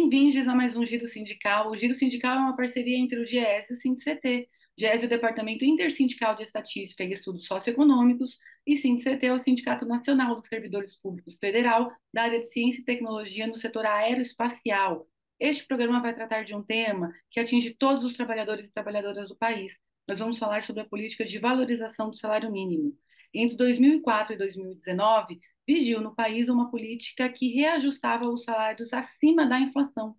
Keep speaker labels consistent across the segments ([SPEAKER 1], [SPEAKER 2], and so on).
[SPEAKER 1] Bem-vindos a mais um Giro Sindical. O Giro Sindical é uma parceria entre o GES e o SINDIC-CT. O GES é o Departamento Intersindical de Estatística e Estudos Socioeconômicos e SINDIC-CT é o Sindicato Nacional dos Servidores Públicos Federal da área de Ciência e Tecnologia no setor aeroespacial. Este programa vai tratar de um tema que atinge todos os trabalhadores e trabalhadoras do país. Nós vamos falar sobre a política de valorização do salário mínimo. Entre 2004 e 2019, vigiu no país uma política que reajustava os salários acima da inflação.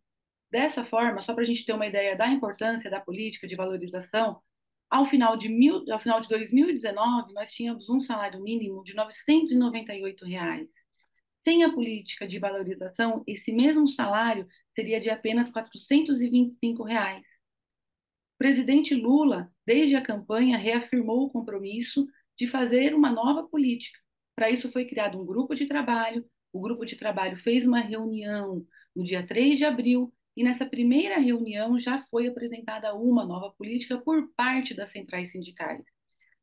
[SPEAKER 1] Dessa forma, só para a gente ter uma ideia da importância da política de valorização, ao final de 2019, nós tínhamos um salário mínimo de R$ 998. Sem a política de valorização, esse mesmo salário seria de apenas R$ 425. O presidente Lula, desde a campanha, reafirmou o compromisso de fazer uma nova política. Para isso foi criado um grupo de trabalho. O grupo de trabalho fez uma reunião no dia 3 de abril e nessa primeira reunião já foi apresentada uma nova política por parte das centrais sindicais.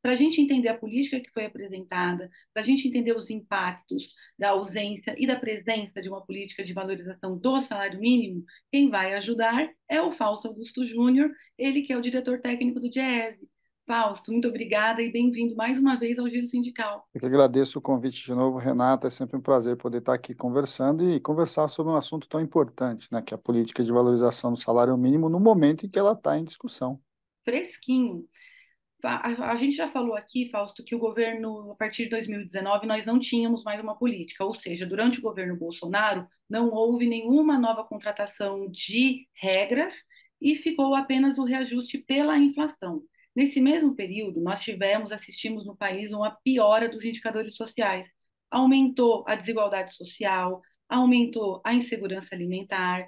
[SPEAKER 1] Para a gente entender a política que foi apresentada, para a gente entender os impactos da ausência e da presença de uma política de valorização do salário mínimo, quem vai ajudar é o Fausto Augusto Júnior, ele que é o diretor técnico do DIEESE. Fausto, muito obrigada e bem-vindo mais uma vez ao Giro Sindical.
[SPEAKER 2] Eu que agradeço o convite de novo, Renata. É sempre um prazer poder estar aqui conversando e conversar sobre um assunto tão importante, né, que é a política de valorização do salário mínimo no momento em que ela está em discussão.
[SPEAKER 1] Fresquinho. A gente já falou aqui, Fausto, que o governo, a partir de 2019, nós não tínhamos mais uma política, ou seja, durante o governo Bolsonaro, não houve nenhuma nova contratação de regras e ficou apenas o reajuste pela inflação. Nesse mesmo período, assistimos no país uma piora dos indicadores sociais. Aumentou a desigualdade social, aumentou a insegurança alimentar.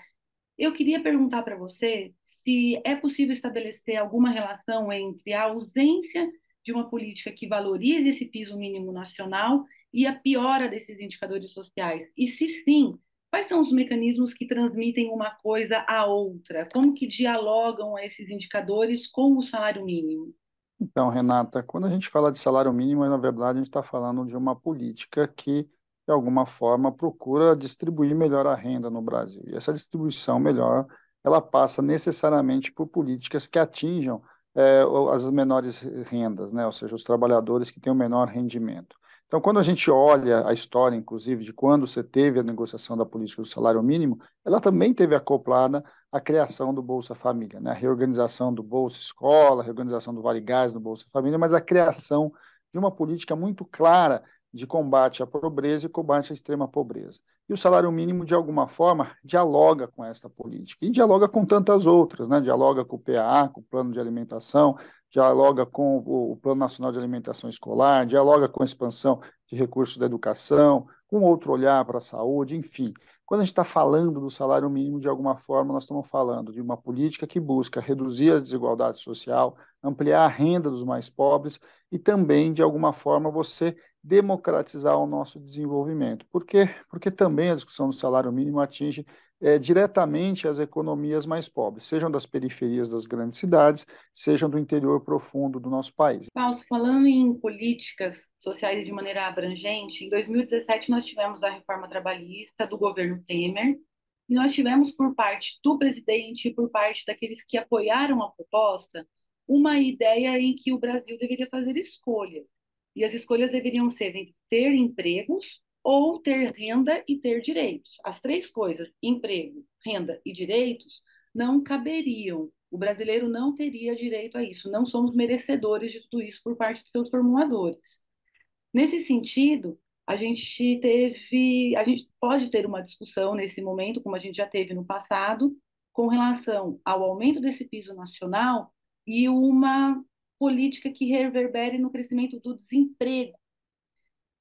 [SPEAKER 1] Eu queria perguntar para você se é possível estabelecer alguma relação entre a ausência de uma política que valorize esse piso mínimo nacional e a piora desses indicadores sociais. E se sim, quais são os mecanismos que transmitem uma coisa à outra? Como que dialogam esses indicadores com o salário mínimo?
[SPEAKER 2] Então, Renata, quando a gente fala de salário mínimo, na verdade, a gente está falando de uma política que, de alguma forma, procura distribuir melhor a renda no Brasil. E essa distribuição melhor, ela passa necessariamente por políticas que atinjam as menores rendas, né? Ou seja, os trabalhadores que têm o menor rendimento. Então, quando a gente olha a história, inclusive, de quando você teve a negociação da política do salário mínimo, ela também teve acoplada a criação do Bolsa Família, né? A reorganização do Bolsa Escola, a reorganização do Vale Gás no Bolsa Família, mas a criação de uma política muito clara de combate à pobreza e combate à extrema pobreza. E o salário mínimo, de alguma forma, dialoga com essa política e dialoga com tantas outras, né? Dialoga com o PAA, com o Plano de Alimentação, dialoga com o Plano Nacional de Alimentação Escolar, dialoga com a expansão de recursos da educação, com outro olhar para a saúde, enfim. Quando a gente está falando do salário mínimo, de alguma forma, nós estamos falando de uma política que busca reduzir a desigualdade social, ampliar a renda dos mais pobres e também, de alguma forma, você democratizar o nosso desenvolvimento. Por quê? Porque também a discussão do salário mínimo atinge diretamente as economias mais pobres, sejam das periferias das grandes cidades, sejam do interior profundo do nosso país.
[SPEAKER 1] Paulo, falando em políticas sociais de maneira abrangente, em 2017 nós tivemos a reforma trabalhista do governo Temer, e nós tivemos por parte do presidente e por parte daqueles que apoiaram a proposta, uma ideia em que o Brasil deveria fazer escolhas. E as escolhas deveriam ser entre ter empregos ou ter renda e ter direitos. As três coisas, emprego, renda e direitos, não caberiam. O brasileiro não teria direito a isso. Não somos merecedores de tudo isso por parte de seus formuladores. Nesse sentido, a gente pode ter uma discussão nesse momento, como a gente já teve no passado, com relação ao aumento desse piso nacional e uma política que reverbere no crescimento do desemprego.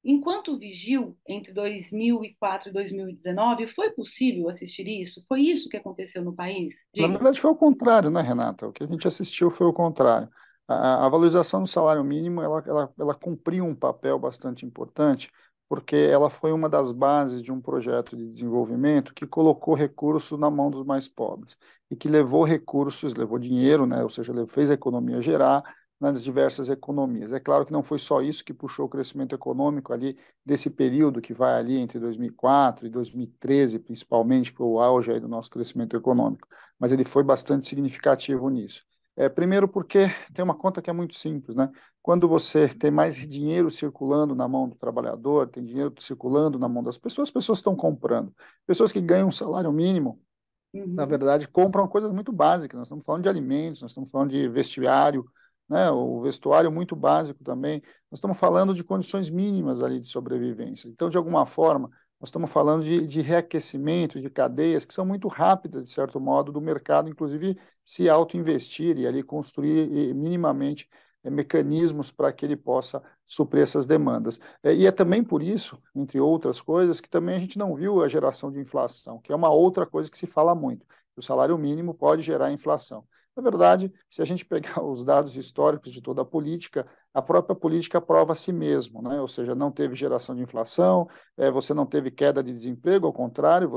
[SPEAKER 1] Enquanto vigil, entre 2004 e 2019, foi possível assistir isso? Foi isso que aconteceu no país?
[SPEAKER 2] Na
[SPEAKER 1] Diga.
[SPEAKER 2] verdade, foi o contrário, né, Renata? O que a gente assistiu foi o contrário. A valorização do salário mínimo, ela cumpriu um papel bastante importante, porque ela foi uma das bases de um projeto de desenvolvimento que colocou recursos na mão dos mais pobres e que levou recursos, levou dinheiro, né? Ou seja, fez a economia gerar, nas diversas economias. É claro que não foi só isso que puxou o crescimento econômico ali desse período que vai ali entre 2004 e 2013, principalmente, que foi o auge aí do nosso crescimento econômico, mas ele foi bastante significativo nisso. Primeiro porque tem uma conta que é muito simples, né? Quando você tem mais dinheiro circulando na mão do trabalhador, tem dinheiro circulando na mão das pessoas, as pessoas estão comprando. Pessoas que ganham um salário mínimo, na
[SPEAKER 1] Uhum.
[SPEAKER 2] verdade, compram coisas muito básicas. Nós estamos falando de alimentos, nós estamos falando de vestiário, né? O vestuário muito básico também. Nós estamos falando de condições mínimas ali de sobrevivência. Então, de alguma forma, nós estamos falando de reaquecimento de cadeias que são muito rápidas, de certo modo, do mercado, inclusive se auto-investir e ali construir minimamente mecanismos para que ele possa suprir essas demandas. E é também por isso, entre outras coisas, que também a gente não viu a geração de inflação, que é uma outra coisa que se fala muito. O salário mínimo pode gerar inflação. Na verdade, se a gente pegar os dados históricos de toda a própria política prova a si mesmo, né? Ou seja, não teve geração de inflação, você não teve queda de desemprego, ao contrário,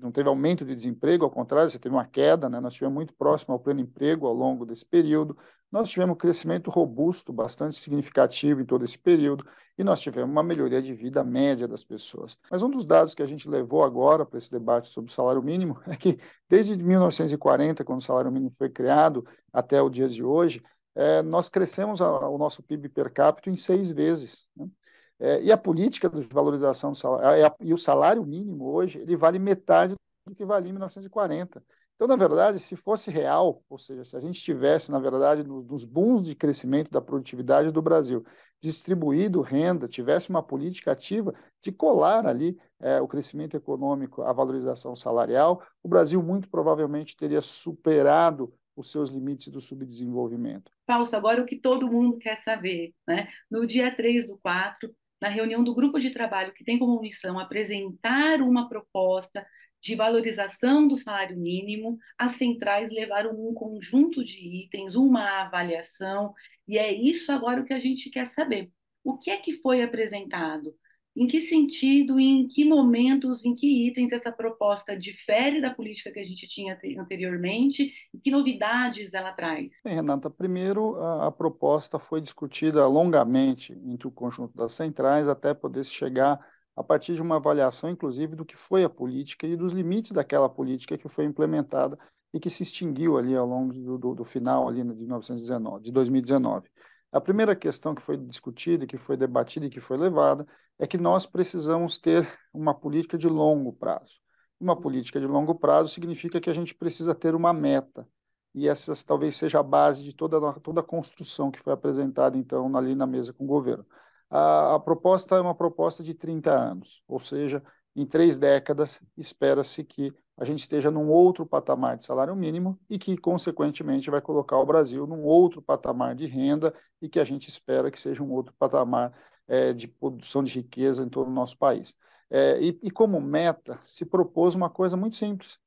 [SPEAKER 2] não teve aumento de desemprego, ao contrário, você teve uma queda, né? Nós estivemos muito próximo ao pleno emprego ao longo desse período. Nós tivemos um crescimento robusto, bastante significativo em todo esse período, e nós tivemos uma melhoria de vida média das pessoas. Mas um dos dados que a gente levou agora para esse debate sobre o salário mínimo é que, desde 1940, quando o salário mínimo foi criado, até o dia de hoje, nós crescemos o nosso PIB per capita em 6 vezes, né? E a política de valorização do salário, e o salário mínimo hoje, ele vale metade do que valia em 1940. Então, na verdade, se fosse real, ou seja, se a gente tivesse, na verdade, nos booms de crescimento da produtividade do Brasil, distribuído renda, tivesse uma política ativa de colar ali o crescimento econômico à valorização salarial, o Brasil muito provavelmente teria superado os seus limites do subdesenvolvimento.
[SPEAKER 1] Fausto, agora o que todo mundo quer saber, né? No dia 3/4, na reunião do grupo de trabalho que tem como missão apresentar uma proposta de valorização do salário mínimo, as centrais levaram um conjunto de itens, uma avaliação, e é isso agora o que a gente quer saber. O que é que foi apresentado? Em que sentido, em que momentos, em que itens essa proposta difere da política que a gente tinha anteriormente e que novidades ela traz?
[SPEAKER 2] Bem, Renata, primeiro a proposta foi discutida longamente entre o conjunto das centrais até poder se chegar a partir de uma avaliação, inclusive, do que foi a política e dos limites daquela política que foi implementada e que se extinguiu ali ao longo do final ali de 1919, de 2019. A primeira questão que foi discutida, que foi debatida e que foi levada é que nós precisamos ter uma política de longo prazo. Uma política de longo prazo significa que a gente precisa ter uma meta e essa talvez seja a base de toda a construção que foi apresentada, então, ali na mesa com o governo. A proposta é uma proposta de 30 anos, ou seja, em 3 décadas, espera-se que a gente esteja num outro patamar de salário mínimo e que, consequentemente, vai colocar o Brasil num outro patamar de renda e que a gente espera que seja um outro patamar de produção de riqueza em todo o nosso país. E como meta, se propôs uma coisa muito simples,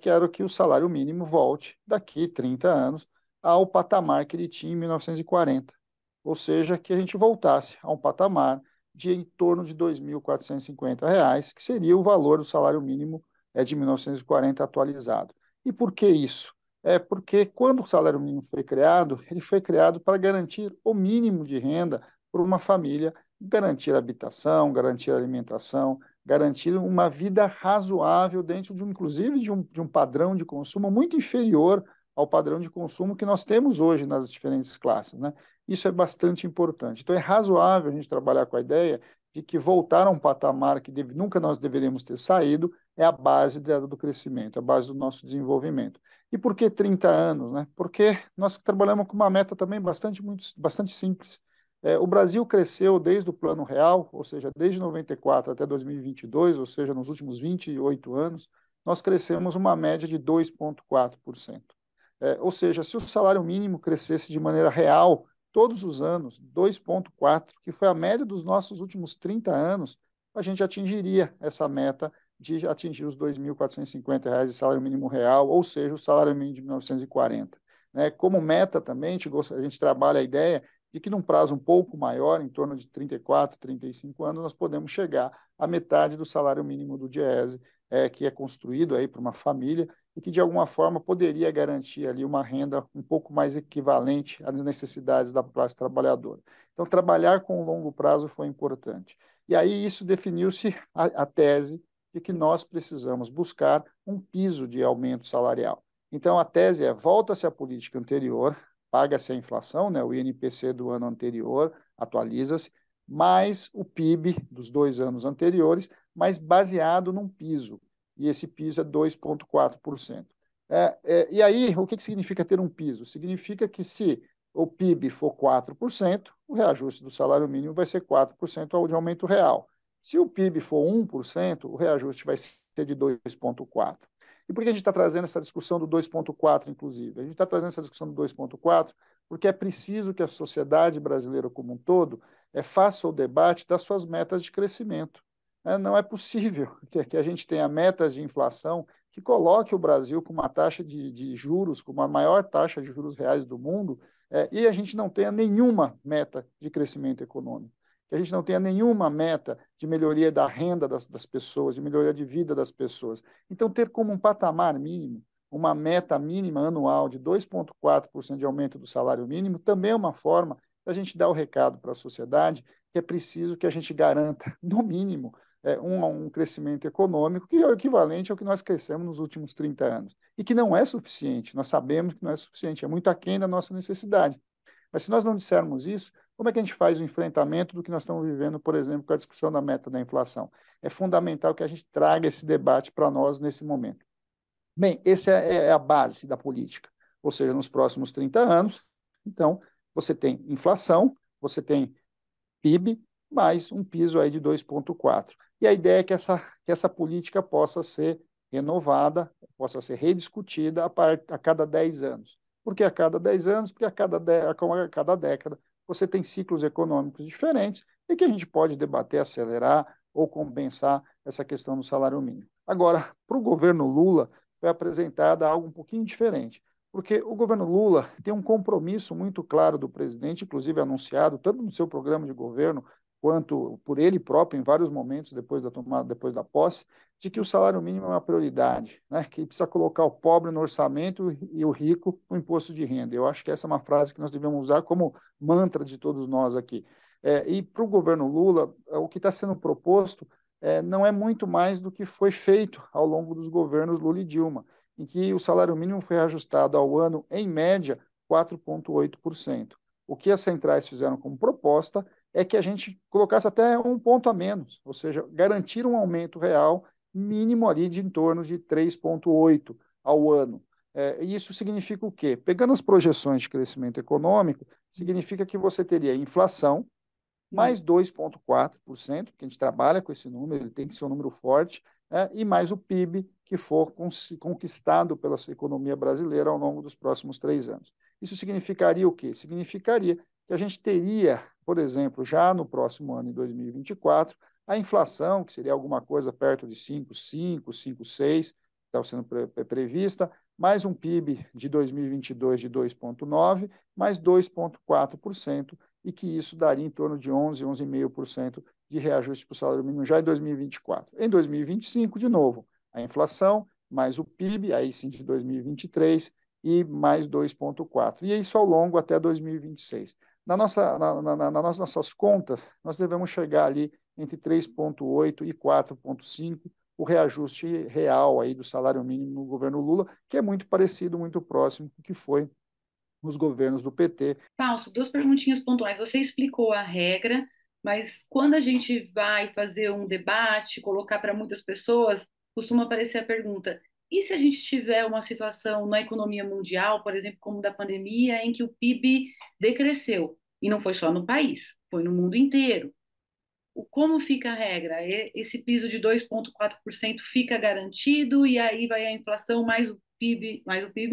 [SPEAKER 2] quero que o salário mínimo volte, daqui 30 anos, ao patamar que ele tinha em 1940. Ou seja, que a gente voltasse a um patamar de em torno de R$ 2.450, que seria o valor do salário mínimo de 1940 atualizado. E por que isso? É porque quando o salário mínimo foi criado, ele foi criado para garantir o mínimo de renda para uma família, garantir habitação, garantir alimentação, garantir uma vida razoável dentro inclusive de um padrão de consumo muito inferior ao padrão de consumo que nós temos hoje nas diferentes classes, né? Isso é bastante importante. Então, é razoável a gente trabalhar com a ideia de que voltar a um patamar que nunca nós deveríamos ter saído é a base do crescimento, a base do nosso desenvolvimento. E por que 30 anos, né? Porque nós trabalhamos com uma meta também bastante simples. O Brasil cresceu desde o Plano Real, ou seja, desde 94 até 2022, ou seja, nos últimos 28 anos, nós crescemos uma média de 2,4%. Ou seja, se o salário mínimo crescesse de maneira real todos os anos, 2,4%, que foi a média dos nossos últimos 30 anos, a gente atingiria essa meta de atingir os R$ 2.450 de salário mínimo real, ou seja, o salário mínimo de 1940. Como meta também, a gente trabalha a ideia de que num prazo um pouco maior, em torno de 34, 35 anos, nós podemos chegar à metade do salário mínimo do Diese, que é construído aí para uma família e que, de alguma forma, poderia garantir ali uma renda um pouco mais equivalente às necessidades da classe trabalhadora. Então, trabalhar com o longo prazo foi importante. E aí isso definiu-se a tese de que nós precisamos buscar um piso de aumento salarial. Então, a tese é: volta-se à política anterior, paga-se a inflação, né, o INPC do ano anterior, atualiza-se, mais o PIB dos 2 anos anteriores, mas baseado num piso, e esse piso é 2,4%. E aí, o que significa ter um piso? Significa que se o PIB for 4%, o reajuste do salário mínimo vai ser 4% de aumento real. Se o PIB for 1%, o reajuste vai ser de 2,4%. E por que a gente está trazendo essa discussão do 2,4, inclusive? A gente está trazendo essa discussão do 2,4 porque é preciso que a sociedade brasileira como um todo faça o debate das suas metas de crescimento. Não é possível que a gente tenha metas de inflação que coloque o Brasil com uma taxa de juros, com a maior taxa de juros reais do mundo, e a gente não tenha nenhuma meta de crescimento econômico, que a gente não tenha nenhuma meta de melhoria da renda das pessoas, de melhoria de vida das pessoas. Então, ter como um patamar mínimo uma meta mínima anual de 2,4% de aumento do salário mínimo também é uma forma da gente dar o recado para a sociedade que é preciso que a gente garanta, no mínimo, um crescimento econômico que é o equivalente ao que nós crescemos nos últimos 30 anos. E que não é suficiente, nós sabemos que não é suficiente, é muito aquém da nossa necessidade. Mas se nós não dissermos isso, como é que a gente faz o enfrentamento do que nós estamos vivendo, por exemplo, com a discussão da meta da inflação? É fundamental que a gente traga esse debate para nós nesse momento. Bem, essa é a base da política, ou seja, nos próximos 30 anos, então, você tem inflação, você tem PIB, mais um piso aí de 2,4. E a ideia é que essa política possa ser renovada, possa ser rediscutida a cada 10 anos. Por que a cada 10 anos? Porque a cada década você tem ciclos econômicos diferentes e que a gente pode debater, acelerar ou compensar essa questão do salário mínimo. Agora, para o governo Lula, foi apresentada algo um pouquinho diferente, porque o governo Lula tem um compromisso muito claro do presidente, inclusive anunciado tanto no seu programa de governo quanto por ele próprio em vários momentos depois da tomada, depois da posse, de que o salário mínimo é uma prioridade, né? Que precisa colocar o pobre no orçamento e o rico no imposto de renda. Eu acho que essa é uma frase que nós devemos usar como mantra de todos nós aqui. E para o governo Lula, o que está sendo proposto não é muito mais do que foi feito ao longo dos governos Lula e Dilma, em que o salário mínimo foi ajustado ao ano, em média, 4,8%. O que as centrais fizeram como proposta é que a gente colocasse até um ponto a menos, ou seja, garantir um aumento real mínimo ali de em torno de 3,8% ao ano. E isso significa o quê? Pegando as projeções de crescimento econômico, significa que você teria inflação, mais 2,4%, porque a gente trabalha com esse número, ele tem que ser um número forte, e mais o PIB que for conquistado pela economia brasileira ao longo dos próximos 3 anos. Isso significaria o quê? Significaria que a gente teria, por exemplo, já no próximo ano, em 2024, a inflação, que seria alguma coisa perto de 5,5, 5,6, que estava sendo prevista, mais um PIB de 2022 de 2,9, mais 2,4%, e que isso daria em torno de 11, 11,5% de reajuste para o salário mínimo já em 2024. Em 2025, de novo, a inflação, mais o PIB, aí sim de 2023, e mais 2,4%. E isso ao longo até 2026. Nas nossas contas, nós devemos chegar ali entre 3,8% e 4,5%, o reajuste real aí do salário mínimo no governo Lula, que é muito parecido, muito próximo do que foi nos governos do PT.
[SPEAKER 1] Fausto, duas perguntinhas pontuais. Você explicou a regra, mas quando a gente vai fazer um debate, colocar para muitas pessoas, costuma aparecer a pergunta: e se a gente tiver uma situação na economia mundial, por exemplo, como da pandemia, em que o PIB decresceu? E não foi só no país, foi no mundo inteiro. Como fica a regra? Esse piso de 2,4% fica garantido e aí vai a inflação mais o PIB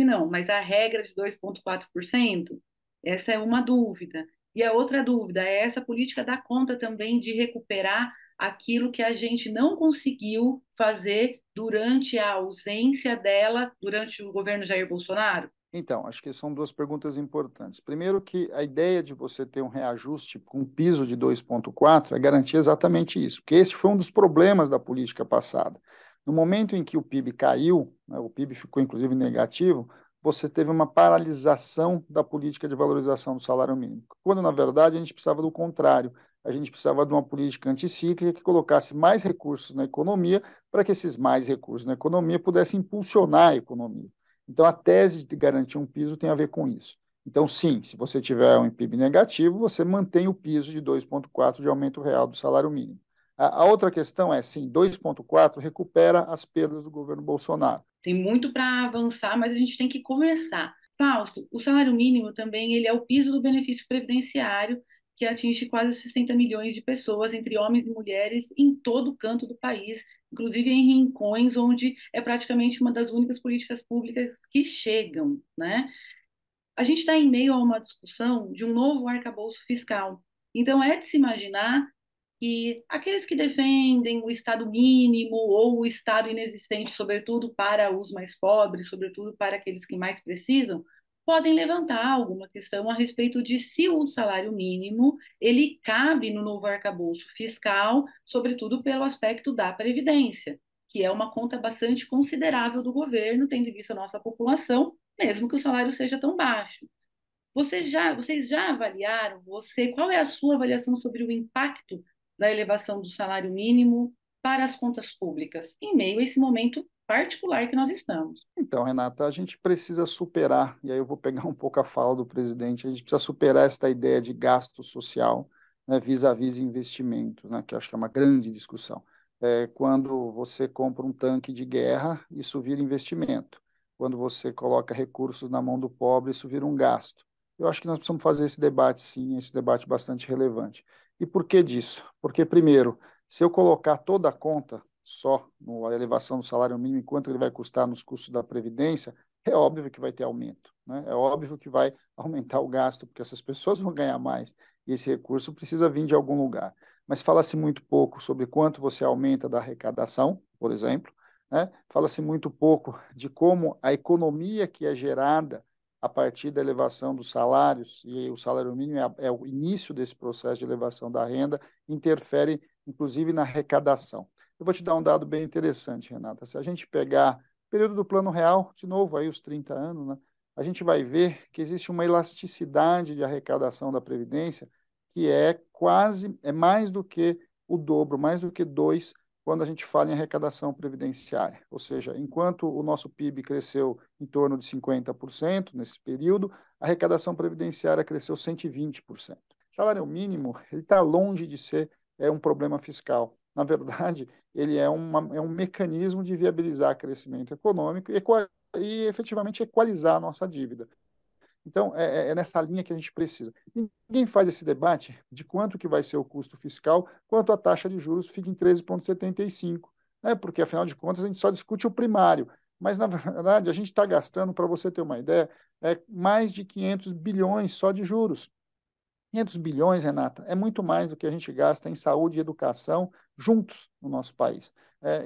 [SPEAKER 1] não, mas a regra de 2,4%? Essa é uma dúvida. E a outra dúvida é essa política dá conta também de recuperar aquilo que a gente não conseguiu fazer durante a ausência dela, durante o governo Jair Bolsonaro?
[SPEAKER 2] Então, acho que são duas perguntas importantes. Primeiro, que a ideia de você ter um reajuste com um piso de 2,4 é garantir exatamente isso, porque esse foi um dos problemas da política passada. No momento em que o PIB caiu, né, o PIB ficou inclusive negativo, você teve uma paralisação da política de valorização do salário mínimo, quando na verdade a gente precisava do contrário, a gente precisava de uma política anticíclica que colocasse mais recursos na economia para que esses mais recursos na economia pudessem impulsionar a economia. Então a tese de garantir um piso tem a ver com isso. Então, sim, se você tiver um PIB negativo, você mantém o piso de 2,4 de aumento real do salário mínimo. A outra questão é, sim, 2,4 recupera as perdas do governo Bolsonaro.
[SPEAKER 1] Tem muito para avançar, mas a gente tem que começar. Fausto, o salário mínimo também ele é o piso do benefício previdenciário, que atinge quase 60 milhões de pessoas, entre homens e mulheres, em todo canto do país, inclusive em rincões onde é praticamente uma das únicas políticas públicas que chegam, né? A gente está em meio a uma discussão de um novo arcabouço fiscal. Então, é de se imaginar que aqueles que defendem o Estado mínimo ou o Estado inexistente, sobretudo para os mais pobres, sobretudo para aqueles que mais precisam, podem levantar alguma questão a respeito de se o salário mínimo ele cabe no novo arcabouço fiscal, sobretudo pelo aspecto da previdência, que é uma conta bastante considerável do governo, tendo em vista a nossa população, mesmo que o salário seja tão baixo. Vocês já avaliaram, qual é a sua avaliação sobre o impacto da elevação do salário mínimo para as contas públicas, em meio a esse momento particular que nós estamos?
[SPEAKER 2] Então, Renata, a gente precisa superar, e aí eu vou pegar um pouco a fala do presidente, a gente precisa superar esta ideia de gasto social, né, vis-à-vis investimentos, né, que eu acho que é uma grande discussão. Quando você compra um tanque de guerra, isso vira investimento. Quando você coloca recursos na mão do pobre, isso vira um gasto. Eu acho que nós precisamos fazer esse debate, sim, esse debate bastante relevante. E por que disso? Porque, primeiro, se eu colocar toda a conta só na elevação do salário mínimo, enquanto ele vai custar nos custos da Previdência, é óbvio que vai ter aumento, né? É óbvio que vai aumentar o gasto, porque essas pessoas vão ganhar mais, e esse recurso precisa vir de algum lugar. Mas fala-se muito pouco sobre quanto você aumenta da arrecadação, por exemplo, né? Fala-se muito pouco de como a economia que é gerada a partir da elevação dos salários, e o salário mínimo é o início desse processo de elevação da renda, interfere, inclusive, na arrecadação. Eu vou te dar um dado bem interessante, Renata. Se a gente pegar o período do Plano Real, de novo, aí os 30 anos, né, a gente vai ver que existe uma elasticidade de arrecadação da Previdência que é mais do que o dobro, mais do que dois, quando a gente fala em arrecadação previdenciária. Ou seja, enquanto o nosso PIB cresceu em torno de 50% nesse período, a arrecadação previdenciária cresceu 120%. Salário mínimo, ele está longe de ser um problema fiscal. Na verdade, ele é um mecanismo de viabilizar crescimento econômico e efetivamente equalizar a nossa dívida. Então, é nessa linha que a gente precisa. Ninguém faz esse debate de quanto que vai ser o custo fiscal, quanto a taxa de juros fica em 13,75, né? Porque, afinal de contas, a gente só discute o primário. Mas, na verdade, a gente está gastando, para você ter uma ideia, mais de 500 bilhões só de juros. 500 bilhões, Renata, é muito mais do que a gente gasta em saúde e educação juntos no nosso país.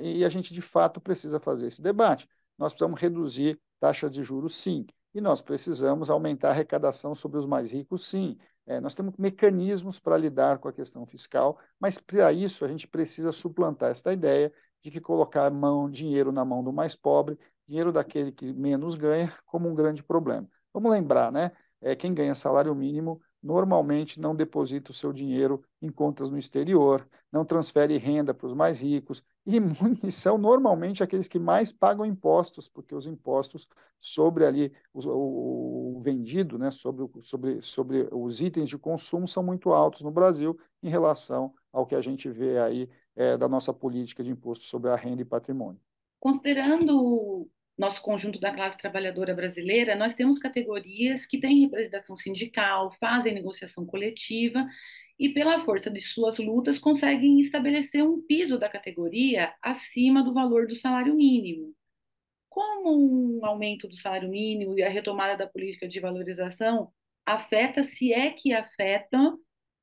[SPEAKER 2] E a gente, de fato, precisa fazer esse debate. Nós precisamos reduzir taxa de juros, sim, e nós precisamos aumentar a arrecadação sobre os mais ricos, sim. Nós temos mecanismos para lidar com a questão fiscal, mas para isso a gente precisa suplantar esta ideia de que colocar dinheiro na mão do mais pobre, dinheiro daquele que menos ganha, como um grande problema. Vamos lembrar, né? Quem ganha salário mínimo normalmente não deposita o seu dinheiro em contas no exterior, não transfere renda para os mais ricos, e são normalmente aqueles que mais pagam impostos, porque os impostos sobre ali o vendido, né, sobre os itens de consumo são muito altos no Brasil em relação ao que a gente vê aí da nossa política de imposto sobre a renda e patrimônio.
[SPEAKER 1] Considerando o nosso conjunto da classe trabalhadora brasileira, nós temos categorias que têm representação sindical, fazem negociação coletiva e, pela força de suas lutas, conseguem estabelecer um piso da categoria acima do valor do salário mínimo. Como um aumento do salário mínimo e a retomada da política de valorização afeta, se é que afeta,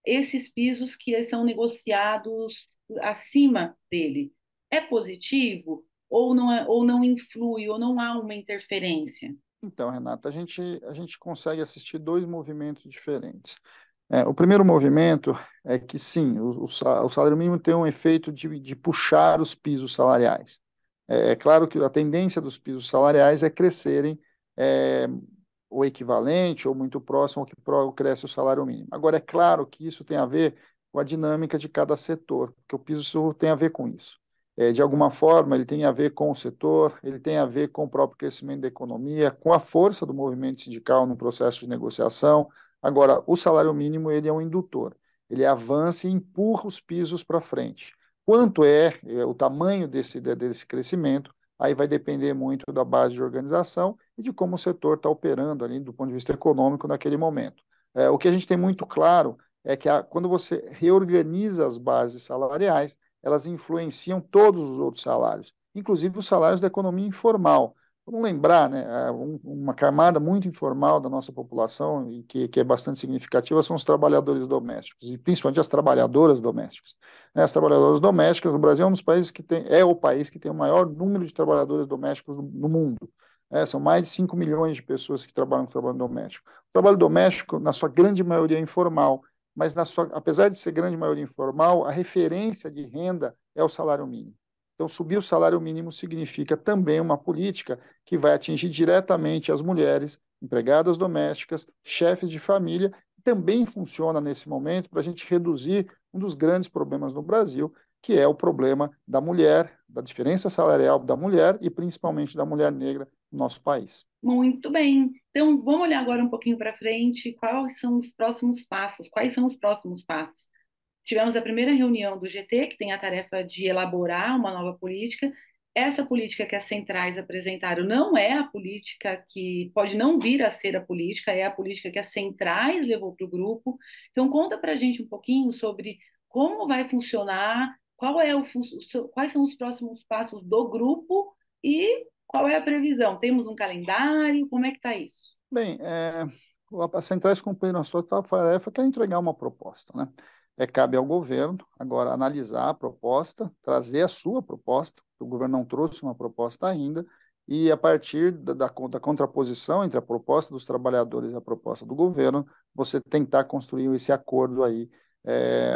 [SPEAKER 1] esses pisos que são negociados acima dele? É positivo ou não influi, ou não há uma interferência?
[SPEAKER 2] Então, Renata, a gente consegue assistir dois movimentos diferentes. O primeiro movimento é que, sim, o salário mínimo tem um efeito de puxar os pisos salariais. É claro que a tendência dos pisos salariais é crescerem é, o equivalente ou muito próximo ao que cresce o salário mínimo. Agora, é claro que isso tem a ver com a dinâmica de cada setor, porque o piso tem a ver com isso. De alguma forma, ele tem a ver com o setor, ele tem a ver com o próprio crescimento da economia, com a força do movimento sindical no processo de negociação. Agora, o salário mínimo ele é um indutor, ele avança e empurra os pisos para frente. Quanto é o tamanho desse crescimento, aí vai depender muito da base de organização e de como o setor está operando ali do ponto de vista econômico naquele momento. O que a gente tem muito claro é que quando você reorganiza as bases salariais, elas influenciam todos os outros salários, inclusive os salários da economia informal. Vamos lembrar, né, uma camada muito informal da nossa população, e que é bastante significativa, são os trabalhadores domésticos, e principalmente as trabalhadoras domésticas. As trabalhadoras domésticas, o Brasil é um dos países que tem, é o país que tem o maior número de trabalhadores domésticos no mundo. São mais de 5 milhões de pessoas que trabalham com trabalho doméstico. O trabalho doméstico, na sua grande maioria, é informal, mas apesar de ser grande maioria informal, a referência de renda é o salário mínimo. Então, subir o salário mínimo significa também uma política que vai atingir diretamente as mulheres, empregadas domésticas, chefes de família, e também funciona nesse momento para a gente reduzir um dos grandes problemas no Brasil, que é o problema da mulher, da diferença salarial da mulher e principalmente da mulher negra no nosso país.
[SPEAKER 1] Muito bem. Então, vamos olhar agora um pouquinho para frente. Quais são os próximos passos? Quais são os próximos passos? Tivemos a primeira reunião do GT, que tem a tarefa de elaborar uma nova política. Essa política que as centrais apresentaram não é a política que pode não vir a ser a política, é a política que as centrais levou para o grupo. Então, conta para a gente um pouquinho sobre como vai funcionar, quais são os próximos passos do grupo e qual é a previsão. Temos um calendário? Como é que está isso?
[SPEAKER 2] Bem, as centrais cumpriram a sua tarefa, que é entregar uma proposta, né? Cabe ao governo agora analisar a proposta, trazer a sua proposta, o governo não trouxe uma proposta ainda, e a partir da contraposição entre a proposta dos trabalhadores e a proposta do governo, você tentar construir esse acordo aí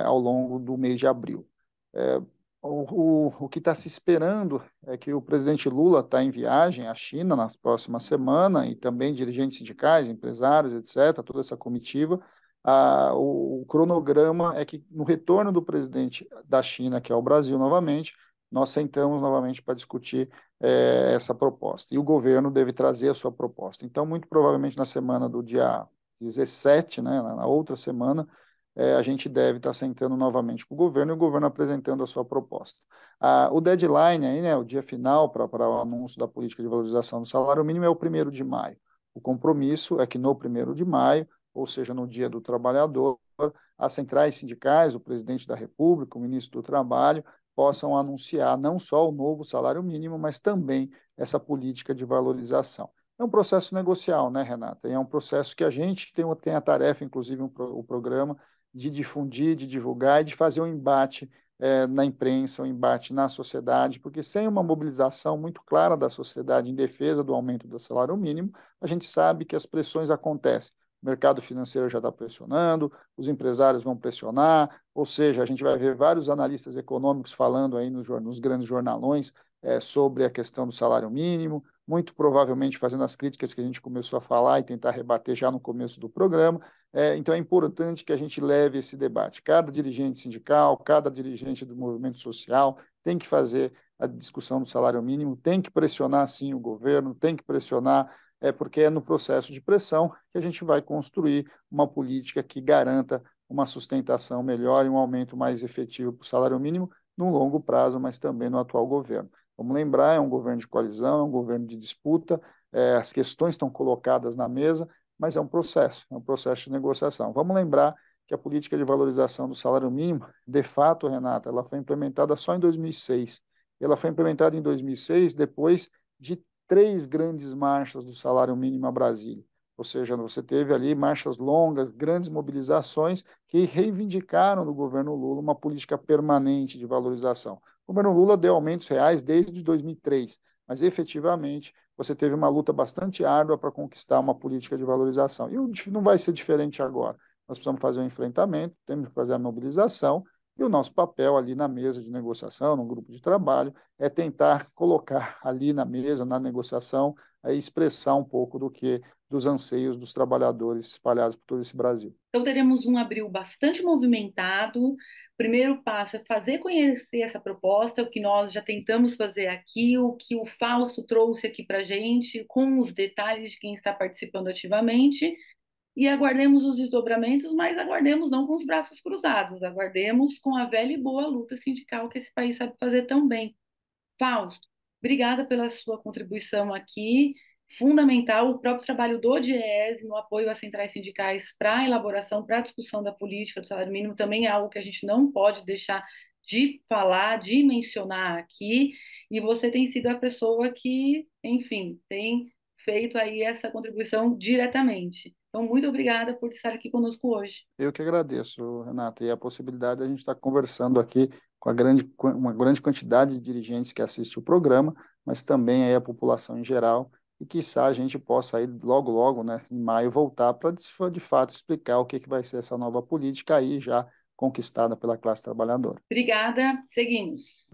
[SPEAKER 2] ao longo do mês de abril. É, o que está se esperando é que o presidente Lula está em viagem à China na próxima semana e também dirigentes sindicais, empresários, etc., toda essa comitiva. O cronograma é que no retorno do presidente da China, que é o Brasil novamente, nós sentamos novamente para discutir essa proposta. E o governo deve trazer a sua proposta. Então, muito provavelmente na semana do dia 17, né, na outra semana, a gente deve estar sentando novamente com o governo e o governo apresentando a sua proposta. O deadline, aí, né, o dia final para o anúncio da política de valorização do salário mínimo é o 1º de maio. O compromisso é que no 1º de maio, ou seja, no Dia do Trabalhador, as centrais sindicais, o presidente da República, o ministro do Trabalho, possam anunciar não só o novo salário mínimo, mas também essa política de valorização. É um processo negocial, né, Renata? É um processo que a gente tem a tarefa, inclusive o programa, de difundir, de divulgar e de fazer um embate na imprensa, um embate na sociedade, porque sem uma mobilização muito clara da sociedade em defesa do aumento do salário mínimo, a gente sabe que as pressões acontecem. O mercado financeiro já está pressionando, os empresários vão pressionar, ou seja, a gente vai ver vários analistas econômicos falando aí nos grandes jornalões sobre a questão do salário mínimo, muito provavelmente fazendo as críticas que a gente começou a falar e tentar rebater já no começo do programa. Então, é importante que a gente leve esse debate. Cada dirigente sindical, cada dirigente do movimento social tem que fazer a discussão do salário mínimo, tem que pressionar, sim, o governo, tem que pressionar, porque é no processo de pressão que a gente vai construir uma política que garanta uma sustentação melhor e um aumento mais efetivo para o salário mínimo no longo prazo, mas também no atual governo. Vamos lembrar, é um governo de coalizão, é um governo de disputa, as questões estão colocadas na mesa, mas é um processo de negociação. Vamos lembrar que a política de valorização do salário mínimo, de fato, Renata, ela foi implementada só em 2006. Ela foi implementada em 2006 depois de 3 grandes marchas do salário mínimo a Brasília. Ou seja, você teve ali marchas longas, grandes mobilizações que reivindicaram do governo Lula uma política permanente de valorização. O governo Lula deu aumentos reais desde 2003, mas efetivamente você teve uma luta bastante árdua para conquistar uma política de valorização. E não vai ser diferente agora. Nós precisamos fazer um enfrentamento, temos que fazer a mobilização E o nosso papel ali na mesa de negociação, no grupo de trabalho, é tentar colocar ali na mesa, na negociação, expressar um pouco dos anseios dos trabalhadores espalhados por todo esse Brasil.
[SPEAKER 1] Então, teremos um abril bastante movimentado. O primeiro passo é fazer conhecer essa proposta, o que nós já tentamos fazer aqui, o que o Fausto trouxe aqui para a gente, com os detalhes de quem está participando ativamente, e aguardemos os desdobramentos, mas aguardemos não com os braços cruzados, aguardemos com a velha e boa luta sindical que esse país sabe fazer tão bem. Fausto, obrigada pela sua contribuição aqui. Fundamental o próprio trabalho do DIEESE no apoio às centrais sindicais para a elaboração, para a discussão da política do salário mínimo, também é algo que a gente não pode deixar de falar, de mencionar aqui. E você tem sido a pessoa que, enfim, tem feito aí essa contribuição diretamente. Então, muito obrigada por estar aqui conosco hoje.
[SPEAKER 2] Eu que agradeço, Renata, e a possibilidade de a gente estar conversando aqui com uma grande quantidade de dirigentes que assistem o programa, mas também aí a população em geral, e quiçá a gente possa aí logo, logo, né, em maio, voltar para, de fato, explicar o que vai ser essa nova política aí já conquistada pela classe trabalhadora.
[SPEAKER 1] Obrigada, seguimos.